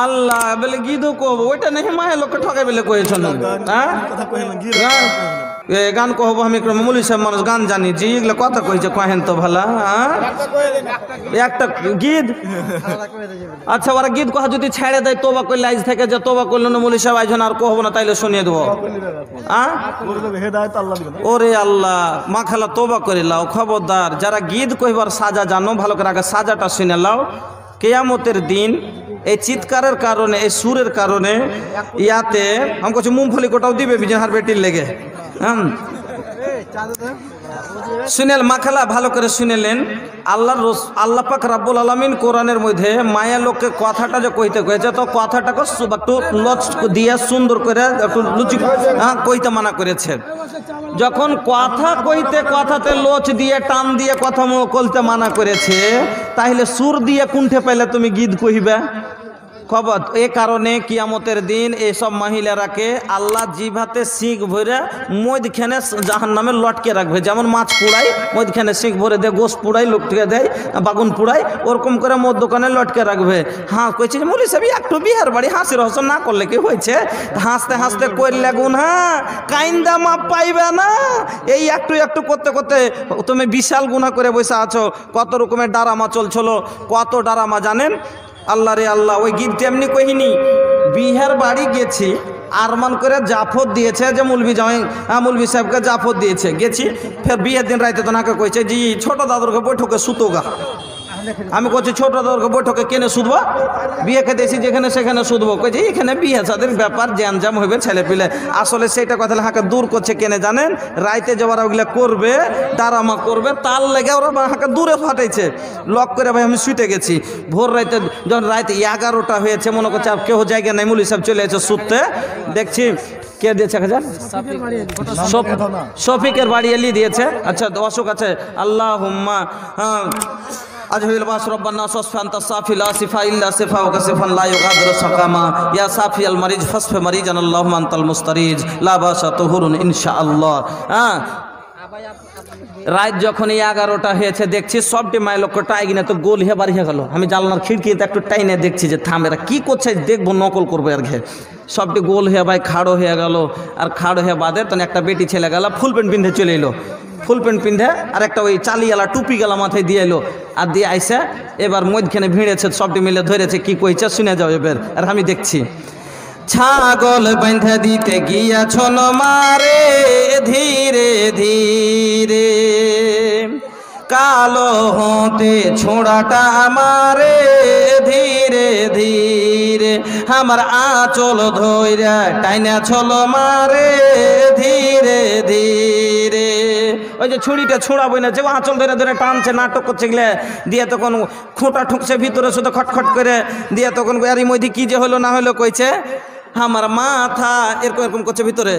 আল্লাহ বলে গিদও কব ওইটা নাকি মায়ের লোককে ঠকাই বলে কয়েছেন হ্যাঁ গান কহবো আমি মৌলী সাহেব মানুষ গান জানি জি এগুলো কথা কইছে কহেন তো ভালা হ্যাঁ একটা গীত আচ্ছা ওরা গীত কথা যদি ছেড়ে দেয় তোবা করলে আইজ থেকে যে তোবা করলো না মৌলী সাহেব আইজন আর কহবো না তাইলে শুনিয়ে দেবো ওরে আল্লাহ মা খালা তোবা করে লাও খবরদার যারা গীত কইবার সাজা জানো ভালো করে আগে সাজাটা শুনে লাও কিয়ামতের দিন এই চিৎকারের কারণে এই সুরের কারণে ইয়াতে আমি বলছি মুমফলি কোটাও দিবে বিজয়হার বেটির লেগে শুনেল মাখালা ভালো করে শুনেলেন আল্লাহ পাক রাব্বুল আলামিন কোরআনের মধ্যে মায়া লোককে কথাটা যে কইতে কয়েছে তো কথাটাকে একটু লচ দিয়ে সুন্দর করে একটু লুচি কইতে মানা করেছে যখন কথা কইতে কথাতে লোচ দিয়ে টান দিয়ে কথা কইতে মানা করেছে তাহলে সুর দিয়ে কুণ্ঠে পাইলে তুমি গীত কইবে খবর এ কারণে কিয়ামতের দিন এইসব মহিলারাকে আল্লাহ জিভাতে শিখ ভরে মধ্যখানে জাহান্নামে লটকে রাখবে যেমন মাছ পুড়াই মধ্যখানে শিখ ভরে দেয় গোস পুড়াই লোকটিকে দেয় বাগুন পুড়াই ওরকম করে মদ দোকানে লটকে রাখবে হ্যাঁ কইছে যে মৌলী সাহেব একটু বিহার বাড়ি হাসির হসন না করলে কি হয়েছে হাসতে হাসতে করলে গুণ হ্যাঁ কাইন্দা মাপ পাইবে না এই একটু একটু করতে করতে তুমি বিশাল গুনাহ করে বসে আছো কত রকমের ডারামা চলছিল কত ডারামা জানেন আল্লাহ রে আল্লাহ ওই গীত তেমনি কহিনি বিহার বাড়ি গেছি আরমান করে জাফর দিয়েছে যে মৌলভী জামাই মৌলভী সাহেবকে জাফর দিয়েছে গেছি ফের বিয়ের দিন রাইতে তো নাকে কইছে জি ছোট দাদুরকে বৈঠকে সুতোগা আমি করছি ছোট দাদুরকে বৈঠকে কেনে শুধবো বিয়ে খেতেছি যেখানে সেখানে শুধবো কইছি এখানে বিয়ে সাদের ব্যাপার জ্যামজাম হইবে ছেলে পিলে আসলে সেইটা কথা হাঁকে দূর করছে কেনে জানেন রাইতে যাওয়ার ওগুলো করবে ডারামা করবে তার লেগে ওরা হাঁকে দূরে ফাটাইছে লক করে ভাই আমি শুতে গেছি ভোর রাইতে যখন রাইতে 11টা হয়েছে মনে করছে আর কেউ জায়গা নাই মৌলী সাহেব চলে এসে শুতে দেখছি কে দিয়েছে শফিকের বাড়ি এলি দিয়েছে আচ্ছা অশোক আছে আল্লাহ হুম্মা আজহিল বাস রব্বানা সাসফান্তা সাফিলা সিফা ইল্লা সিফা ওয়া সিফান লা ইউগাদিরু সাকামা ইয়া সাফিয়াল মারিজ ফাসফা মারিজান আল্লাহুম্মা আনতাল মুস্তারিজ লা বাসা তুহুরুন ইনশাআল্লাহ রাত যখন 11টা হয়েছে দেখছি সবটি মায়ের লোকটা এগিয়ে তো গোল হয়ে বাড়িয়ে গেল আমি জানলার খিড়কিতে একটু টাইনে দেখছি যে থাম এরা কী করছে দেখবো নকল করবো আর ঘে সবটি গোল হয়ে ভাই খাড়ো হয়ে গেল আর খাড়ো হয়ে বাদে তখন একটা বেটি ছেলে গেল ফুল প্যান্ট পিন্ধে চলে এলো ফুল প্যান্ট পিন্ধে আর একটা ওই চালিয়ালা টুপি গেলা মাথায় দিয়ে এলো আর দিয়ে আইসে এবার মধ্যখানে ভিড়েছে সবটি মিলে ধরেছে কি কইছে শুনে যাও এবার আর আমি দেখছি ছাগল বেঁধে দিতে গিয়াছ মারে ধীরে ধীরে কালো হতে ছোড়াটা মারে ধীরে ধীরে আমার আঁচল ধইরা টাইনা ছল মারে ধীরে ধীরে ওই যে ছুরিটা ছোড়াবই না যে আঁচল ধরে ধরে টানছে নাটক করছে গেলে দিয়ে তখন খোঁটা ঠুকছে ভিতরে শুধু খটখট করে দিয়ে তখন এরই মধ্যে কি যে হলো না হলো কইছে আমার মাথা এরকম এরকম করছে ভিতরে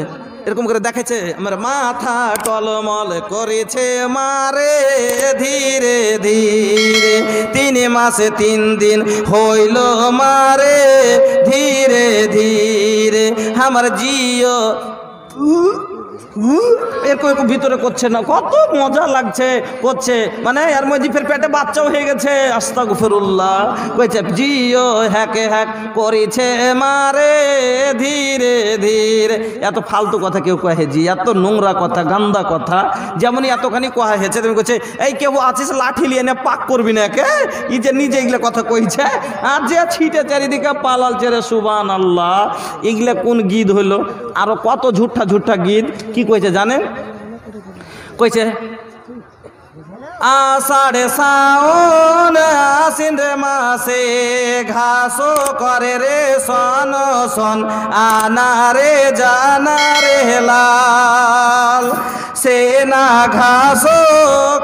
এরকম করে দেখাচ্ছে আমার মাথা টলমল করেছে মারে ধীরে ধীরে 3 মাসে 3 দিন হইল মারে ধীরে ধীরে আমার জিও এরকম এরকম ভিতরে করছে না কত মজা লাগছে করছে মানে এর মধ্যে ফের পেটে বাচ্চাও হয়ে গেছে আস্তাগফিরুল্লাহ কইছে জিও হ্যাকে হ্যাক করেছে মারে ধীরে ধীরে এত ফালতু কথা কেউ কহে জি এত নোংরা কথা গান্দা কথা যেমনই এতখানি কহা হয়েছে তুমি কইছে এই কেউ আছিস লাঠি নিয়ে নে পাক করবি না কে ই যে নিজে এগুলো কথা কইছে আর যে ছিটে চারিদিকে পালাল ছেড়ে সুবহানাল্লাহ এগুলো কোন গীত হইলো আরো কত ঝুঠা ঝুঠা গীত কি কইছে জানেন কইছে আষাঢ়ে শাওন আশ্বিন রে মাসে ঘাসো করে রে সন সন আনারে জানারে লাল সেনা ঘাসো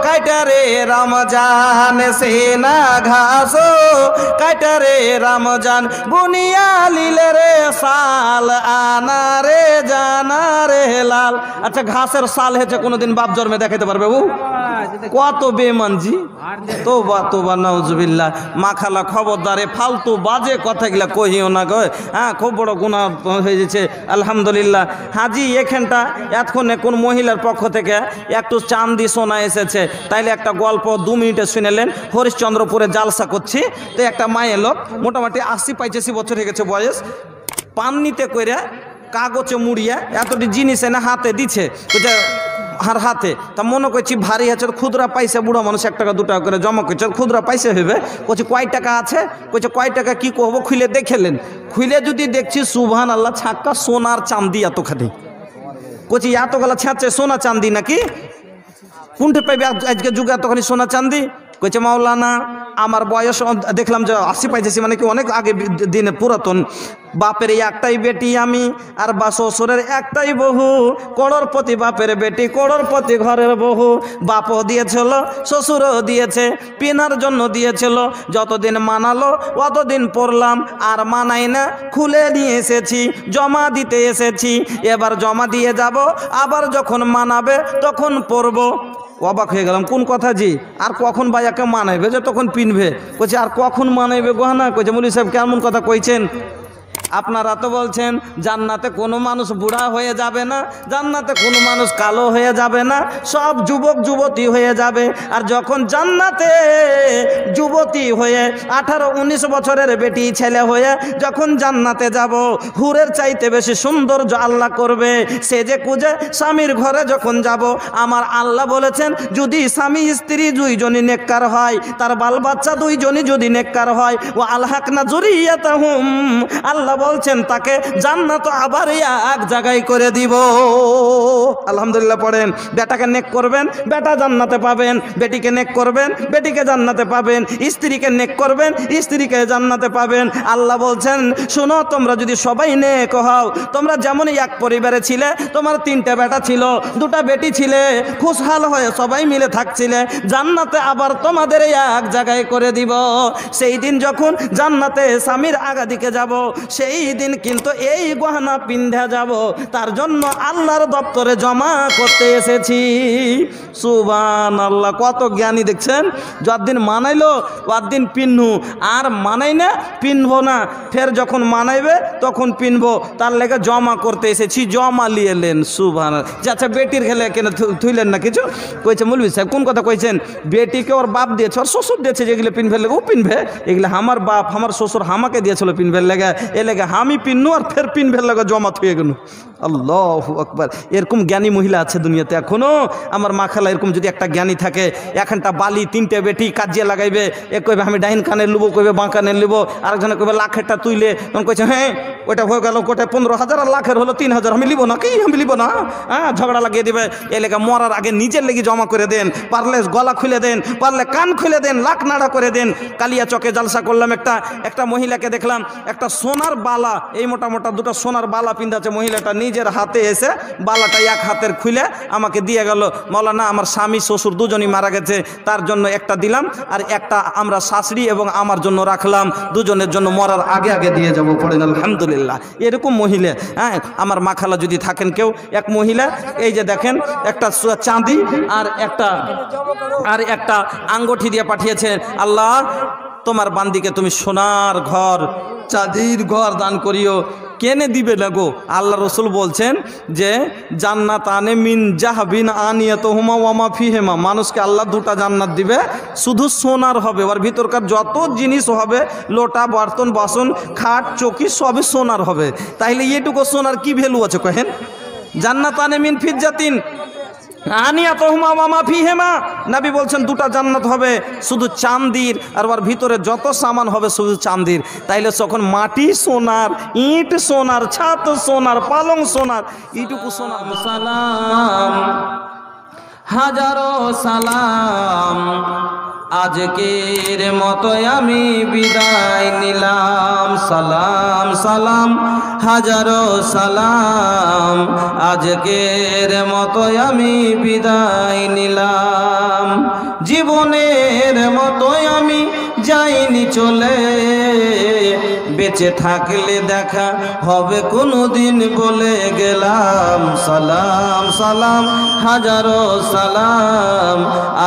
কাটারে রমজান সেনা ঘাসো কাটারে রমজান বুনিয়া লিলে রে সাল আনারে জানারে লাল আচ্ছা ঘাসের সাল হয়েছে কোনোদিন বাপ জন্মে দেখাতে পারবে ও কত বেমানজি তোবা তোবা নাউজুবিল্লাহ মাখালা খবরদারে ফালতু বাজে কথাগুলা কহিও না গো হ্যাঁ খুব বড় গুনাহ হয়ে যাচ্ছে আলহামদুলিল্লাহ হাজি এখানটা এতক্ষণে কোন মহিলার পক্ষ থেকে একটু চান্দি সোনা এসেছে তাইলে একটা গল্প 2 মিনিটে শুনেলেন হরিশ্চন্দ্রপুরে জালসা করছি তো একটা মায়ের লোক মোটামুটি 80-85 বছর হয়ে গেছে বয়স, পান নিতে কইরা কাগজে মুড়িয়া এতটি জিনিস এনে হাতে দিচ্ছে, আর হাতে তা মনে করছি ভারী আছে, খুদরা পাইছে, বুড়ো মানুষ 1 টাকা 2 টাকা করে জমা করছে, খুদরা পাইছে হইবে। বলছি কয় টাকা আছে? বলছে কয় টাকা কি করবো, খুলে দেখেলেন। খুলে যদি দেখছি সুবহানাল্লাহ ছাক্কা সোনার চাঁদি এতখানি। বলছি এতগুলা ছাঁচে সোনা চাঁদি নাকি? কোনটা পাইবে আজকে যুগে এতখানি সোনা চাঁদি? কইছে মাওলানা আমার বয়স দেখলাম যে 80-85 মানে কি অনেক আগে দিনে পুরাতন। বাপের একটাই বেটি আমি, আর বা শ্বশুরের একটাই বহু, করোড়পতি বাপের বেটি, করোড়পতি ঘরের বহু। বাপও দিয়েছিল, শ্বশুরও দিয়েছে, পেনার জন্য দিয়েছিল। যতদিন মানালো অতদিন পড়লাম, আর মানাই না, খুলে নিয়ে এসেছি, জমা দিতে এসেছি। এবার জমা দিয়ে যাব, আবার যখন মানাবে তখন পড়বো। অবাক হয়ে গেলাম, কোন কথা জি? আর কখন ভাইয়াকে মানাইবে যে তখন পিনবে? কইছে আর কখন মানাইবে গহনা? কইছে মৌলভী সাহেব কেমন কথা কইছেন? আপনারা তো বলছেন জান্নাতে কোনো মানুষ বুড়া হয়ে যাবে না, জান্নাতে কোনো মানুষ কালো হয়ে যাবে না, সব যুবক যুবতী হয়ে যাবে। আর যখন জান্নাতে যুবতী হয়ে 18-19 বছরের বেটি ছেলে হয়ে যখন জান্নাতে যাব, হুরের চাইতে বেশি সৌন্দর্য আল্লাহ করবে। সেজে কুজে স্বামীর ঘরে যখন যাব, আমার আল্লাহ বলেছেন যদি স্বামী স্ত্রী দুইজনই নেককার হয়, তার বাল বাচ্চা দুইজনই যদি নেককার হয়, ও আলহাকনা যুরিয়াতাহুম, আল্লাহ বলছেন তাকে জান্নাত আবার এক জায়গায় করে দিব। আলহামদুলিল্লাহ পড়েন। বেটাকে নেক করবেন, বেটা জান্নাতে পাবেন। বেটিকে নেক করবেন, বেটিকে জান্নাতে পাবেন। স্ত্রীকে নেক করবেন, স্ত্রীকে জান্নাতে পাবেন। আল্লাহ বলছেন শোনো, তোমরা যদি সবাই নেক হও, তোমরা যেমন এক পরিবারে ছিলে, তোমার 3টা বেটা ছিল, 2টা বেটি ছিলে, খুশহাল হয়ে সবাই মিলে থাকছিলে, জান্নাতে আবার তোমাদের এক জায়গায় করে দিব। সেই দিন যখন জান্নাতে স্বামীর আগা দিকে যাব, সেই দিন কিন্তু এই গহনা পিন্ধা যাব, তার জন্য আল্লাহর দপ্তরে জমা করতে এসেছি। সুবহানাল্লাহ, কত জ্ঞানী দেখছেন। যতদিন মানাইলো ওদিন পিনহু, আর মানাই না পিনবো না। ফের যখন মানাইবে তখন পিনবো, তার লেগে জমা করতে এসেছি। জমা লিয়েলেন। সুবহানাল্লাহ। আচ্ছা বেটির খেলে কেন থুইলেন না কিছু? কইছে মৌলভী সাহেব কোন কথা কইছেন? বেটিকে ওর বাপ দিয়েছে, ওর শ্বশুর দিয়েছে, যেগুলো পিনভের লেগে ও পিনবে। এগুলো আমার বাপ আমার শ্বশুর আমাকে দিয়েছিল পিনভের লেগে, এ লেগে আমি পিনু, আর ফের পিনভের লেগে জমা থুয়ে গেল। আল্লাহু আকবার। এরকম জ্ঞানী মহিলা আছে দুনিয়াতে এখনো। আমার মা খালা এরকম যদি একটা জ্ঞানী থাকে, এখানটা বালি 3টে বেটি কাজিয়ে লাগাইবে, এ কইবে আমি ডাইন কানে লুবো, কইবে বাঁ কানে লুবো, আরেকজনে কইবে লাখেরটা তুইলে, তখন কইছে হ্যাঁ ওইটা হয়ে গেল, কোটায় 15,000 আর লাখের হলো 3,000, আমি লিবো না, কি আমি লিবো না। হ্যাঁ ঝগড়া লাগিয়ে দিবে। এ লেগে মরার আগে নিজের লেগে জমা করে দেন, পারলে গলা খুলে দেন, পারলে কান খুলে দেন, লাখ নাড়া করে দেন। কালিয়া চকে জালসা করলাম, একটা মহিলাকে দেখলাম, একটা সোনার বালা, এই মোটা মোটা 2টা সোনার বালা পিন্ধাচ্ছে মহিলাটা, নিজের হাতে এসে বালাটা এক হাতের খুলে আমাকে দিয়ে গেল। মাওলানা আমার স্বামী শ্বশুর দুজনই মারা গেছে, তার জন্য একটা দিলাম, আর একটা আমরা শাশুড়ি এবং আমার জন্য রাখলাম, দুজনের জন্য মরার আগে আগে দিয়ে যাবো। পড়েন আলহামদুলিল্লাহ। এরকম মহিলা, হ্যাঁ আমার মা খালা যদি থাকেন কেউ, এক মহিলা এই যে দেখেন একটা চাঁদি আর একটা আঙ্গুঠি দিয়ে পাঠিয়েছেন। আল্লাহ তোমার বান্দিকে তুমি সোনার ঘর, চাঁদির ঘর দান করিও। কেনে দিবে না গো? আল্লাহ রসুল বলছেন যে জান্নাত আনে মিন জাহাবিন আনিয়াতুহুমা ওয়া মা ফিহিমা, মানুষকে আল্লাহ 2টা জান্নাত দিবে, শুধু সোনার হবে, ওর ভিতরকার যত জিনিস হবে, লোটা বর্তন বাসন খাট চৌকি সবই সোনার হবে। তাইলে এইটুকু সোনার কি ভ্যালু আছে কহেন? জান্নাত আনে মিন ফিজ্জাতিন আনিয়াতুহুমা ওয়া মা ফিহিমা, নবী বলছেন 2টা জান্নাত হবে শুধু চাঁদির, আর ওর ভিতরে যত সামান হবে শুধু চাঁদির। তাইলে যখন মাটি সোনার, ইট সোনার, ছাদ সোনার, পালং সোনার, এইটুকু সোনার। সালাম হাজারো সালাম, আজকের মতো আমি বিদায় নিলাম। সালাম সালাম হাজারো সালাম, আজকের মতো আমি বিদায় নিলাম। জীবনের মতো আমি যাইনি চলে, বেঁচে থাকলে দেখা হবে কোনোদিন বলে গেলাম। সালাম সালাম হাজারো সালাম,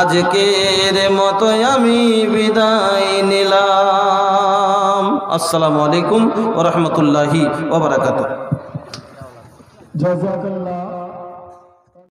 আজকের মতো আমি বিদায় নিলাম। আসসালামু আলাইকুম ওয়া রাহমাতুল্লাহি ওয়া বারাকাতুহু।